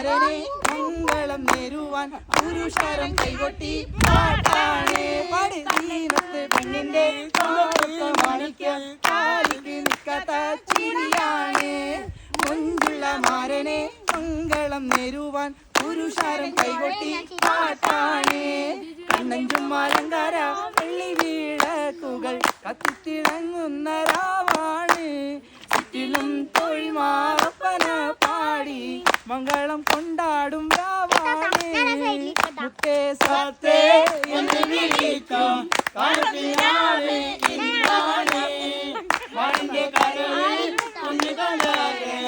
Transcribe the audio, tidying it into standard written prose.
മാരനെ മംഗളം നേരുവാൻ പുരുഷാരം കൈകൊട്ടി പാട്ടാണ് പാടി ദീനത്ത് പെണ്ണിന്റെ മാണിക്യം കാലിക്ക് നിൽക്കാത്ത ചിരിയാണ് മുഞ്ചുള്ള മാരനെ മംഗളം നേരുവാൻ പുരുഷാരം കൈകൊട്ടി പാട്ടാണ് കണ്ണഞ്ചും അലങ്കാര വെള്ളി വീളക്കുകൾ കത്തിത്തിളങ്ങുന്ന രാവാണ് ചുറ്റിലും തൊഴിൽമാറപ്പന പാടി മംഗളം കൊണ്ടാടും രാവാണ് മുത്തേ സത്തേ എന്ന് വിളിക്കും കാലത്തിനാണ് ഇന്നാണ് മണിന്റെ കരളിൽ കുഞ്ഞു കണ്ടാകെ